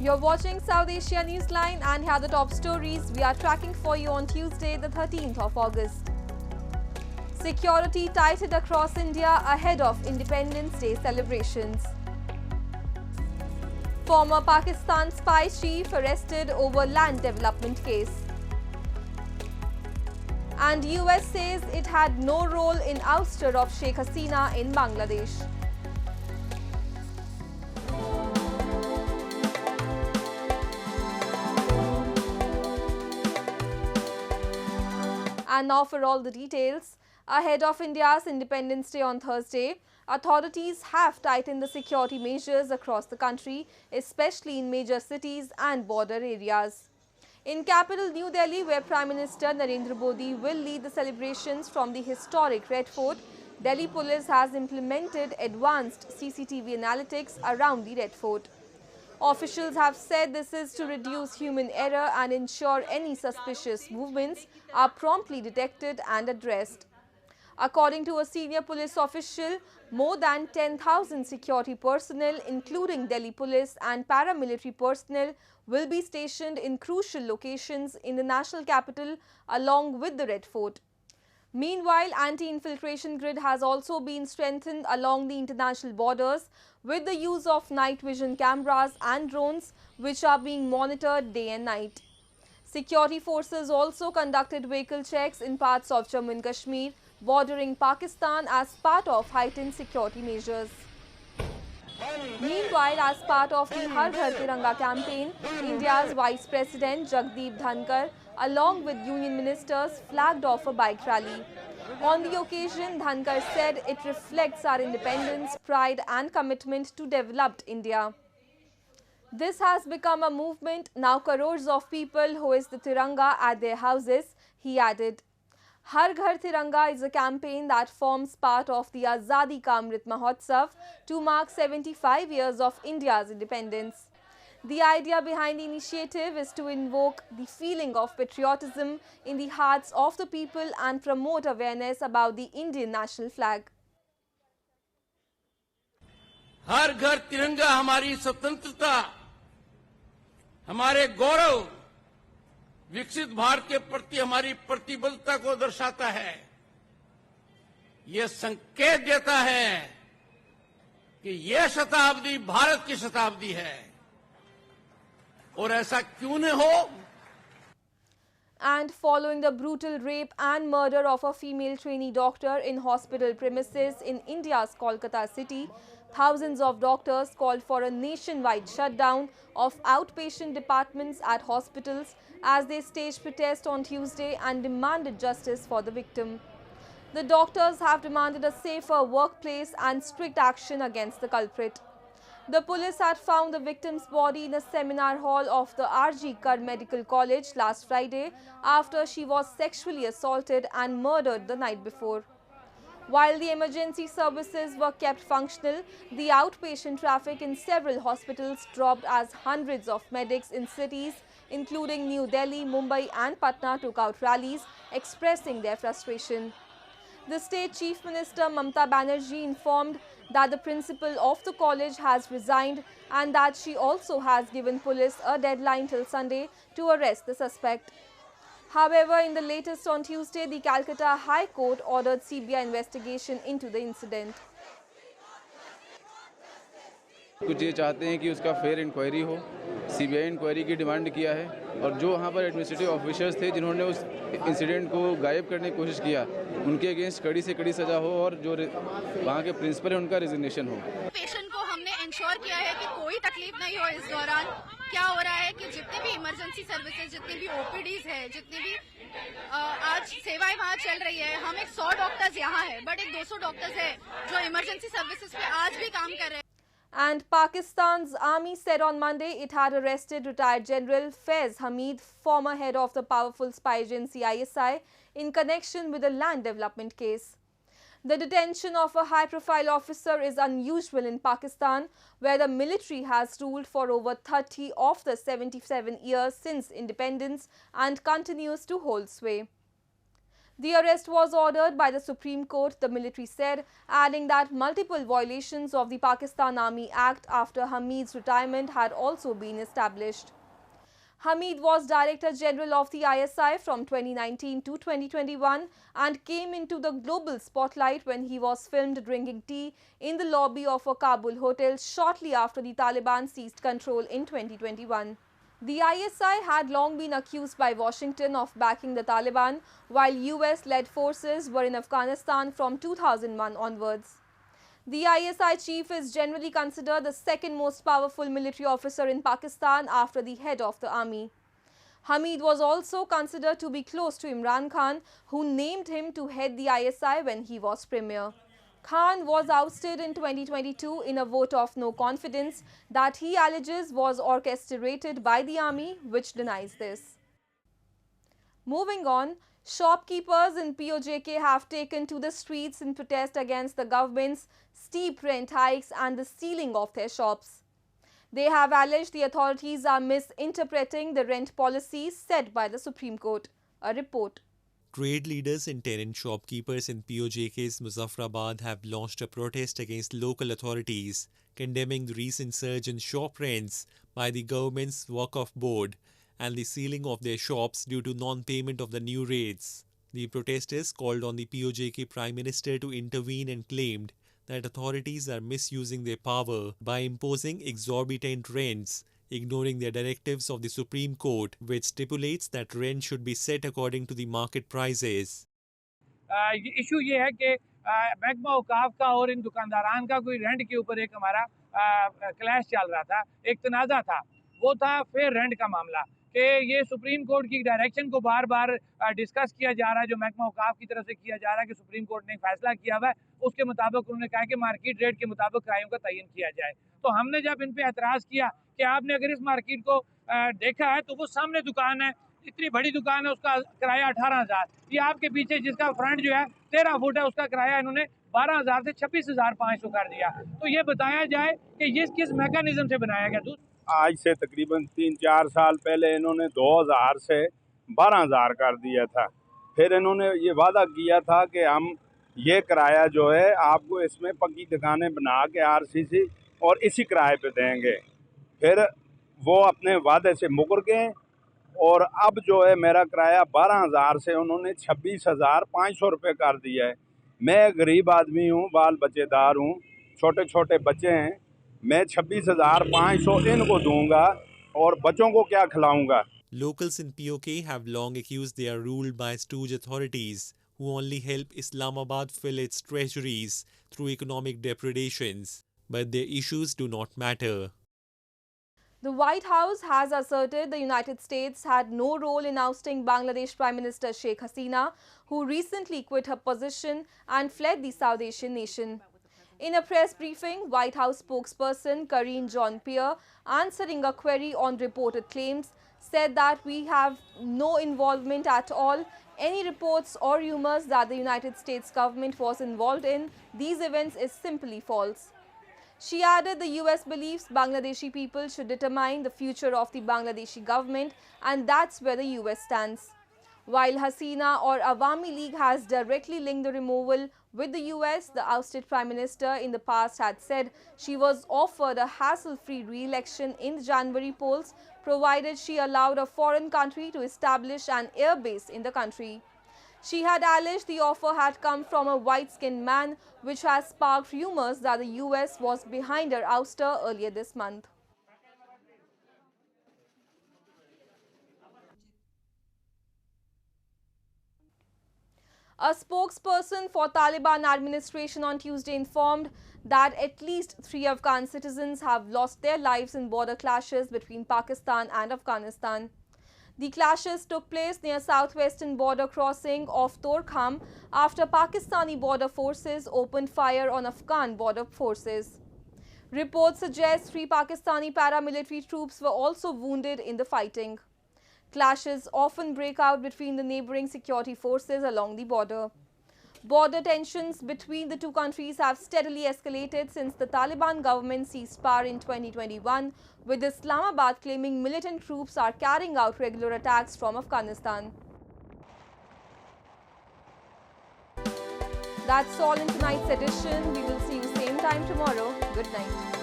You're watching South Asia Newsline and here are the top stories we are tracking for you on Tuesday, the 13th of August. Security tightened across India ahead of Independence Day celebrations. Former Pakistan spy chief arrested over land development case. And US says it had no role in ouster of Sheikh Hasina in Bangladesh. And now for all the details. Ahead of India's Independence Day on Thursday, authorities have tightened the security measures across the country, especially in major cities and border areas. In capital New Delhi, where Prime Minister Narendra Modi will lead the celebrations from the historic Red Fort, Delhi police has implemented advanced CCTV analytics around the Red Fort. Officials have said this is to reduce human error and ensure any suspicious movements are promptly detected and addressed. According to a senior police official, more than 10,000 security personnel, including Delhi police and paramilitary personnel, will be stationed in crucial locations in the national capital along with the Red Fort. Meanwhile, anti-infiltration grid has also been strengthened along the international borders with the use of night vision cameras and drones, which are being monitored day and night. Security forces also conducted vehicle checks in parts of Jammu and Kashmir bordering Pakistan as part of heightened security measures. Meanwhile, as part of the Har Ghar Tiranga campaign, India's Vice President Jagdeep Dhankar, along with union ministers, flagged off a bike rally. On the occasion, Dhankar said it reflects our independence, pride and commitment to developed India. This has become a movement, now crores of people hoist the Tiranga at their houses, he added. Har Ghar Tiranga is a campaign that forms part of the Azadi Ka Amrit Mahotsav to mark 75 years of India's independence. The idea behind the initiative is to invoke the feeling of patriotism in the hearts of the people and promote awareness about the Indian national flag. हर घर तिरंगा हमारी स्वतंत्रता, हमारे गौरव, विकसित भारत के प्रति हमारी प्रतिबद्धता को दर्शाता है। ये संकेत देता है कि यह शताब्दी भारत की शताब्दी है और ऐसा क्यों न हो। And following the brutal rape and murder of a female trainee doctor in hospital premises in India's Kolkata city, thousands of doctors called for a nationwide shutdown of outpatient departments at hospitals as they staged protest on Tuesday and demanded justice for the victim. The doctors have demanded a safer workplace and strict action against the culprit. The police had found the victim's body in a seminar hall of the R.G. Kar Medical College last Friday after she was sexually assaulted and murdered the night before. While the emergency services were kept functional, the outpatient traffic in several hospitals dropped as hundreds of medics in cities including New Delhi, Mumbai and Patna took out rallies expressing their frustration. The state chief minister Mamata Banerjee informed that the principal of the college has resigned and that she also has given police a deadline till Sunday to arrest the suspect. However, in the latest on Tuesday, the Calcutta High Court ordered CBI investigation into the incident. कुछ ये चाहते हैं कि उसका fair inquiry हो, CBI inquiry की demand किया है और जो वहाँ पर एडमिनिस्ट्रेटिव ऑफिसर्स थे जिन्होंने उस इंसिडेंट को गायब करने की कोशिश किया, उनके अगेंस्ट कड़ी से कड़ी सज़ा हो और जो वहाँ के प्रिंसिपल है उनका रेजिग्नेशन हो। पेशेंट को हमने इंश्योर किया है कि कोई तकलीफ नहीं हो इस दौरान। क्या हो रहा है कि जितने भी इमरजेंसी सर्विसेज, जितनी भी ओपीडीज है, जितनी भी आज सेवाएं वहाँ चल रही है, हम एक 100 डॉक्टर्स यहाँ है बट एक 200 डॉक्टर्स है जो इमरजेंसी सर्विसेज पे आज भी काम कर रहे हैं। And Pakistan's army said on Monday it had arrested retired General Faiz Hamid, former head of the powerful spy agency ISI, in connection with a land development case. The detention of a high-profile officer is unusual in Pakistan, where the military has ruled for over 30 of the 77 years since independence and continues to hold sway. The arrest was ordered by the Supreme Court, the military said, adding that multiple violations of the Pakistan Army Act after Hamid's retirement had also been established. Hamid was Director General of the ISI from 2019 to 2021 and came into the global spotlight when he was filmed drinking tea in the lobby of a Kabul hotel shortly after the Taliban seized control in 2021. The ISI had long been accused by Washington of backing the Taliban, while US-led forces were in Afghanistan from 2001 onwards. The ISI chief is generally considered the second most powerful military officer in Pakistan after the head of the army. Hamid was also considered to be close to Imran Khan, who named him to head the ISI when he was premier. Khan was ousted in 2022 in a vote of no confidence that he alleges was orchestrated by the army, which denies this. Moving on, shopkeepers in POJK have taken to the streets in protest against the government's steep rent hikes and the sealing of their shops. They have alleged the authorities are misinterpreting the rent policies set by the Supreme Court. A report. Trade leaders and tenant shopkeepers in POJK's Muzaffarabad have launched a protest against local authorities, condemning the recent surge in shop rents by the government's Waqf board and the sealing of their shops due to non-payment of the new rates. The protesters called on the POJK Prime Minister to intervene and claimed that authorities are misusing their power by imposing exorbitant rents, ignoring the directives of the Supreme Court, which stipulates that rent should be set according to the market prices. Issue ये है कि महकमा औकाफ का और इन दुकानदारान का कोई rent के ऊपर एक हमारा क्लैश चल रहा था, एक तनाज़ा था। वो था फेयर रेंट का मामला कि ये सुप्रीम कोर्ट की डायरेक्शन को बार बार डिस्कस किया जा रहा है, जो महकमा औकाफ की तरफ से किया जा रहा है कि सुप्रीम कोर्ट ने फैसला किया हुआ है, उसके मुताबिक उन्होंने कहा कि मार्केट रेट के मुताबिक किरायों का तयन किया जाए। तो हमने जब इन पे एतराज़ किया कि आपने अगर इस मार्केट को देखा है तो वो सामने दुकान है, इतनी बड़ी दुकान है, उसका किराया 18,000। ये आपके पीछे जिसका फ्रंट जो है 13 फुट है, उसका किराया इन्होंने 12,000 से 26,500 कर दिया। तो ये बताया जाए कि ये किस मैकेनिज्म से बनाया गया। आज से तकरीबन 3-4 साल पहले इन्होंने 2,000 से 12,000 कर दिया था। फिर इन्होंने ये वादा किया था कि हम ये किराया जो है आपको इसमें पक्की दुकानें बना के RCC और इसी किराए पे देंगे। फिर वो अपने वादे से मुकर गए और अब जो है मेरा किराया 12,000 से उन्होंने 26,500 रुपये कर दिया है। मैं गरीब आदमी हूँ, बाल बच्चेदार हूँ, छोटे छोटे बच्चे हैं, मैं 26,500 इनको दूंगा और बच्चों को क्या खिलाऊंगा। Locals in POK have long accused they are ruled by stooge authorities who only help Islamabad fill its treasuries through economic depredations, but their issues do not matter. The White House has asserted the United States had no role in ousting Bangladesh Prime Minister Sheikh Hasina, who recently quit her position and fled the South Asian nation. In a press briefing, White House spokesperson Karine Jean-Pierre, answering a query on reported claims, said that we have no involvement at all. Any reports or rumors that the United States government was involved in these events is simply false. She added the US believes Bangladeshi people should determine the future of the Bangladeshi government, and that's where the US stands. While Hasina or Awami League has directly linked the removal with the US, the ousted Prime Minister in the past had said she was offered a hassle-free re-election in the January polls, provided she allowed a foreign country to establish an air base in the country. She had alleged the offer had come from a white-skinned man, which has sparked rumors that the US was behind her ouster earlier this month. A spokesperson for Taliban administration on Tuesday informed that at least 3 Afghan citizens have lost their lives in border clashes between Pakistan and Afghanistan. The clashes took place near southwestern border crossing of Torkham after Pakistani border forces opened fire on Afghan border forces. Reports suggest 3 Pakistani paramilitary troops were also wounded in the fighting. Clashes often break out between the neighboring security forces along the border. Border tensions between the two countries have steadily escalated since the Taliban government seized power in 2021, with Islamabad claiming militant troops are carrying out regular attacks from Afghanistan. That's all in tonight's edition. We will see you same time tomorrow. Good night.